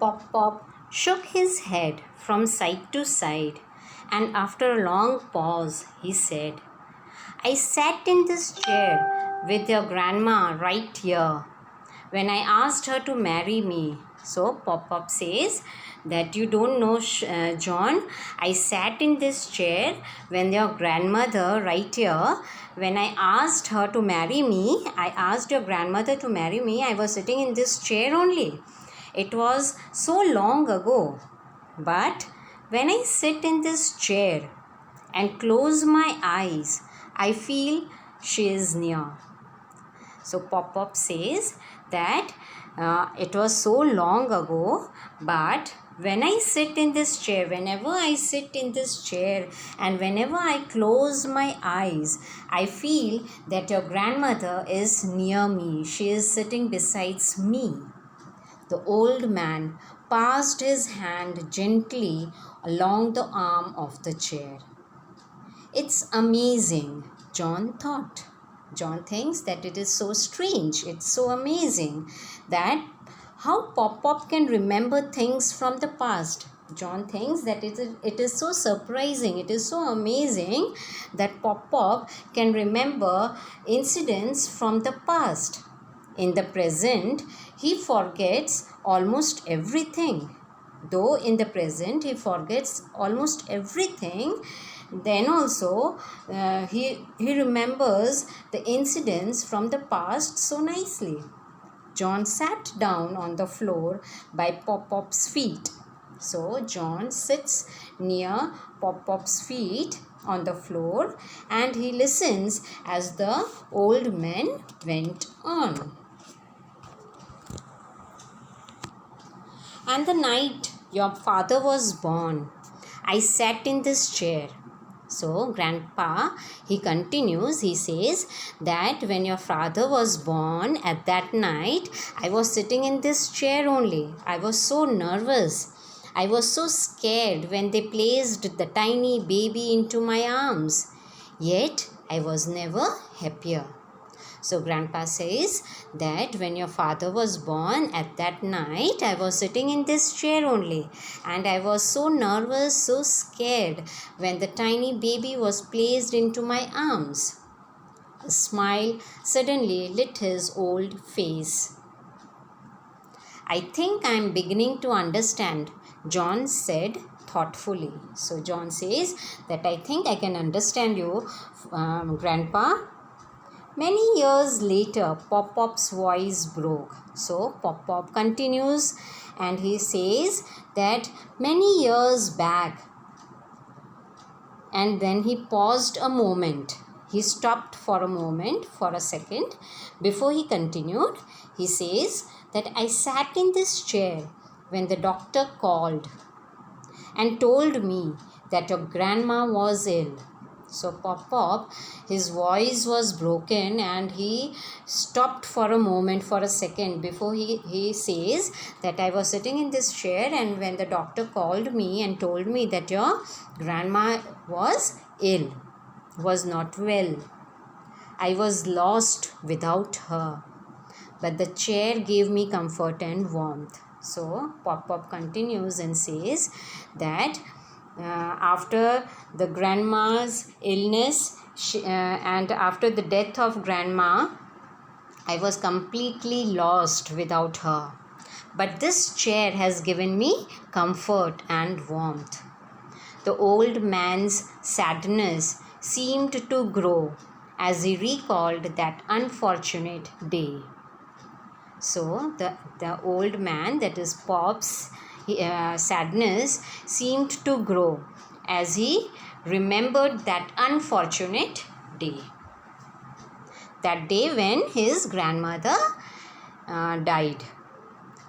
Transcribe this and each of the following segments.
Pop Pop shook his head from side to side, and after a long pause, he said, I sat in this chair with your grandma right here when I asked her to marry me. So Pop Pop says that you don't know, John. I sat in this chair when your grandmother right here, when I asked her to marry me, I asked your grandmother to marry me. I was sitting in this chair only. It was so long ago. But when I sit in this chair and close my eyes, I feel she is near. So Pop Pop says that it was so long ago, but when I sit in this chair, whenever I sit in this chair and whenever I close my eyes, I feel that your grandmother is near me. She is sitting beside me. The old man passed his hand gently along the arm of the chair. It's amazing, John thought. John thinks that it is so strange, it's so amazing that how Pop Pop can remember things from the past. John thinks that it is so surprising, it is so amazing that Pop Pop can remember incidents from the past. In the present, he forgets almost everything. Though in the present he forgets almost everything, then also he remembers the incidents from the past so nicely. John sat down on the floor by Pop Pop's feet. So John sits near Pop Pop's feet on the floor and he listens as the old man went on. And the night your father was born, I sat in this chair. So Grandpa, he continues, he says that when your father was born at that night, I was sitting in this chair only. I was so nervous. I was so scared when they placed the tiny baby into my arms. Yet I was never happier. So Grandpa says that when your father was born at that night, I was sitting in this chair only and I was so nervous, so scared when the tiny baby was placed into my arms. A smile suddenly lit his old face. I think I am beginning to understand, John said thoughtfully. So John says that I think I can understand you, Grandpa. Many years later, Pop Pop's voice broke. So Pop Pop continues and he says that many years back, and then he paused a moment. He stopped for a moment, for a second. Before he continued, he says that I sat in this chair when the doctor called and told me that your grandma was ill. So Pop Pop, his voice was broken and he stopped for a moment, for a second, before he says that I was sitting in this chair and when the doctor called me and told me that your grandma was ill, was not well. I was lost without her, but the chair gave me comfort and warmth. So Pop Pop continues and says that after the grandma's illness and after the death of grandma, I was completely lost without her. But this chair has given me comfort and warmth. The old man's sadness seemed to grow as he recalled that unfortunate day. So the old man, that is Pop's sadness seemed to grow as he remembered that unfortunate day. That day when his grandmother died.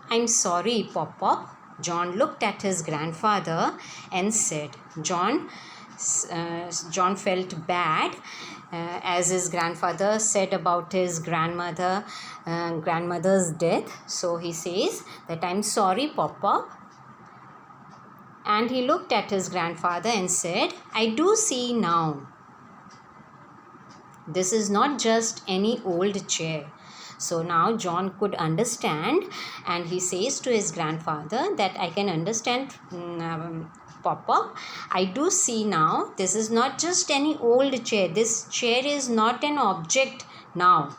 I'm sorry, Pop Pop. John looked at his grandfather and said, John felt bad as his grandfather said about his grandmother's death. So he says that I'm sorry, Pop Pop. And he looked at his grandfather and said, I do see now. This is not just any old chair. So now John could understand, and he says to his grandfather that I can understand, Pop-Pop. I do see now this is not just any old chair. This chair is not an object now.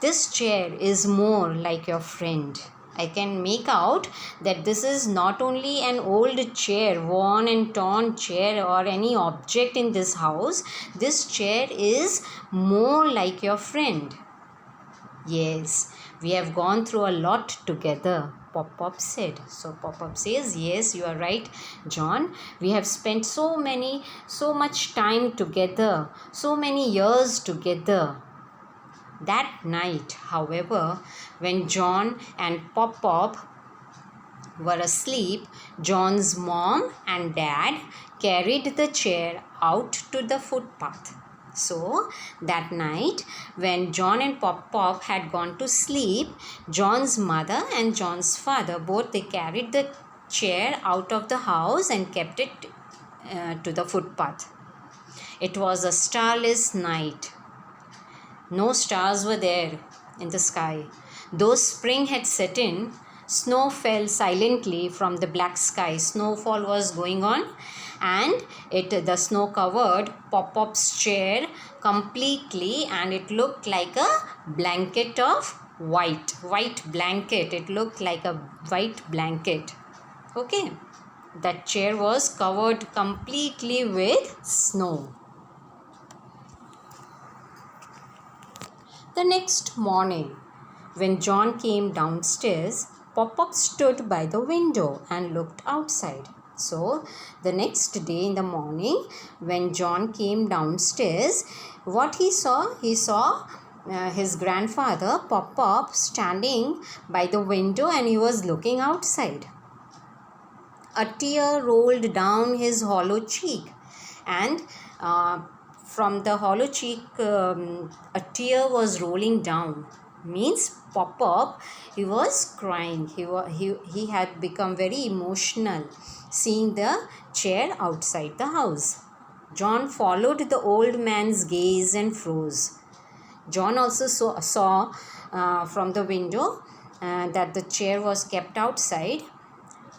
This chair is more like your friend. I can make out that this is not only an old chair, worn and torn chair, or any object in this house. This chair is more like your friend. Yes, we have gone through a lot together, Pop-Pop said. So Pop-Pop says, yes, you are right, John. We have spent so much time together, so many years together. That night, however, when John and Pop-Pop were asleep, John's mom and dad carried the chair out to the footpath. So, that night, when John and Pop-Pop had gone to sleep, John's mother and John's father both they carried the chair out of the house and kept it to the footpath. It was a starless night. No stars were there in the sky. Though spring had set in, snow fell silently from the black sky. Snowfall was going on, and the snow covered Pop-Pop's chair completely, and it looked like a blanket of white blanket. It looked like a white blanket. Okay, that chair was covered completely with snow. The next morning, when John came downstairs, Pop-Pop stood by the window and looked outside. So, the next day in the morning, when John came downstairs, what he saw his grandfather, Pop-Pop, standing by the window, and he was looking outside. A tear rolled down his hollow cheek, and from the hollow cheek, a tear was rolling down. Means Pop-Pop, he was crying. He had become very emotional seeing the chair outside the house. John followed the old man's gaze and froze. John also saw from the window that the chair was kept outside.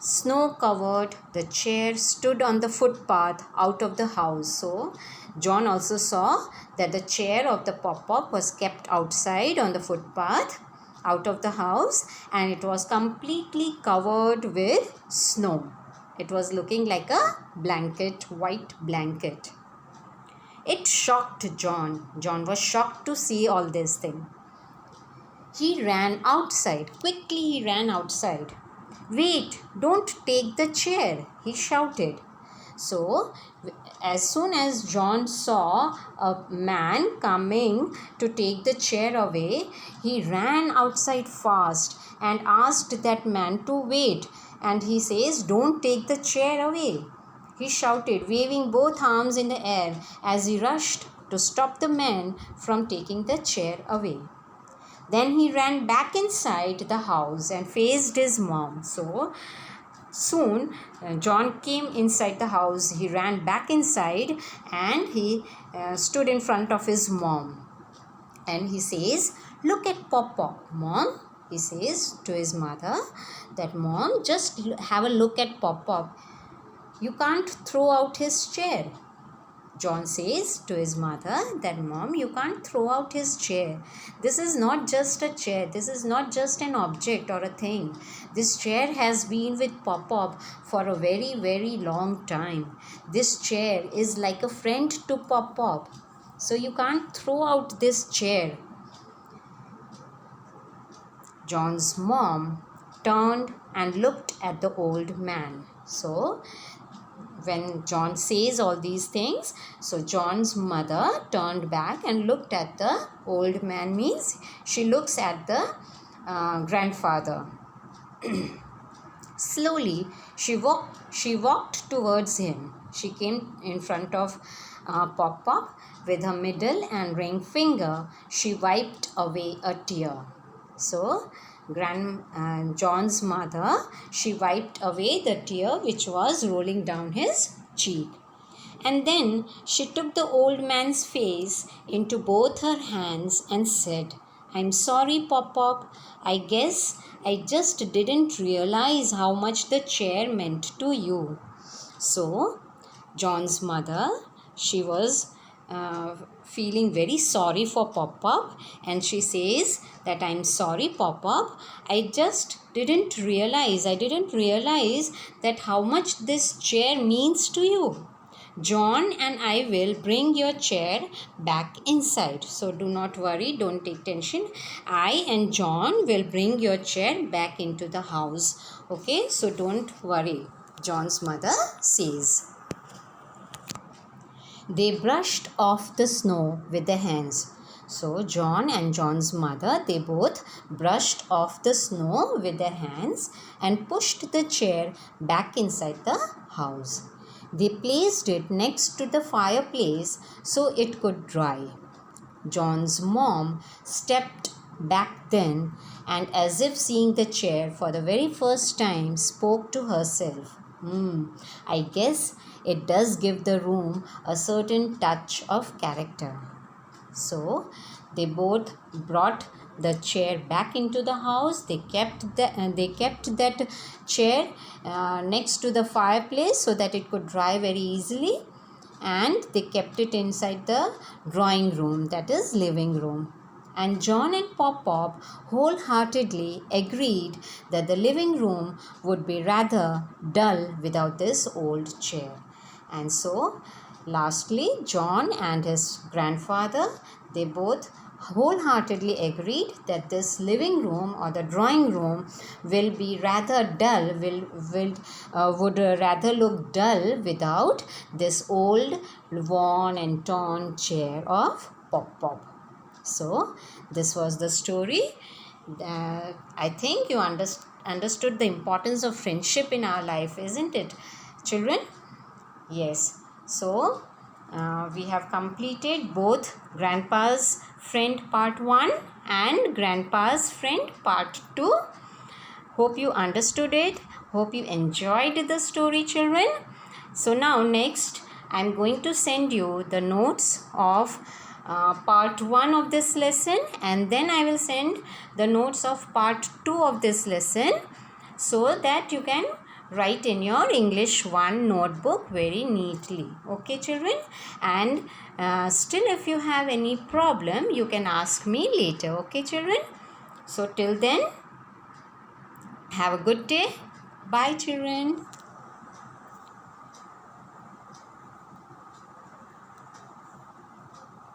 Snow covered, the chair stood on the footpath out of the house. So, John also saw that the chair of the Pop-Pop was kept outside on the footpath out of the house, and it was completely covered with snow. It was looking like a blanket, white blanket. It shocked John. John was shocked to see all this thing. He ran outside. Quickly he ran outside. "Wait, don't take the chair," he shouted. So, as soon as John saw a man coming to take the chair away, he ran outside fast and asked that man to wait. And he says, "Don't take the chair away," he shouted, waving both arms in the air as he rushed to stop the man from taking the chair away. Then he ran back inside the house and faced his mom. So, soon John came inside the house. He ran back inside and he stood in front of his mom. And he says, "Look at Pop-Pop, Mom." He says to his mother that, "Mom, just have a look at Pop-Pop. You can't throw out his chair." John says to his mother that, "Mom, you can't throw out his chair. This is not just a chair. This is not just an object or a thing. This chair has been with Pop-Pop for a very, very long time. This chair is like a friend to Pop-Pop. So you can't throw out this chair." John's mom turned and looked at the old man. So, when John says all these things, so John's mother turned back and looked at the old man, means she looks at the grandfather. Slowly, she walked towards him. She came in front of Pop-Pop. With her middle and ring finger, she wiped away a tear. So, John's mother, she wiped away the tear which was rolling down his cheek. And then she took the old man's face into both her hands and said, I'm sorry, Pop Pop. I guess I just didn't realize how much the chair meant to you. So, John's mother, she was feeling very sorry for Pop Pop, and she says that I'm sorry, Pop Pop. I didn't realize that how much this chair means to you. John and I will bring your chair back inside. So do not worry, don't take tension. I and John will bring your chair back into the house. Okay, so don't worry, John's mother says. They brushed off the snow with their hands. So John and John's mother, they both brushed off the snow with their hands and pushed the chair back inside the house. They placed it next to the fireplace so it could dry. John's mom stepped back then and, as if seeing the chair for the very first time, spoke to herself. I guess it does give the room a certain touch of character. So they both brought the chair back into the house. They kept that chair next to the fireplace so that it could dry very easily, and they kept it inside the drawing room, that is living room. And John and Pop Pop wholeheartedly agreed that the living room would be rather dull without this old chair. And so, lastly, John and his grandfather, they both wholeheartedly agreed that this living room or the drawing room will be rather dull, would rather look dull without this old worn and torn chair of Pop Pop. So this was the story. I think you understood the importance of friendship in our life, isn't it, children? Yes. So we have completed both Grandpa's Friend Part 1 and Grandpa's Friend Part 2. Hope you understood it. Hope you enjoyed the story, children. So now next I am going to send you the notes of part 1 of this lesson, and then I will send the notes of part 2 of this lesson so that you can write in your English 1 notebook very neatly. Okay, children? And still, if you have any problem, you can ask me later. Okay, children? So till then, have a good day. Bye, children.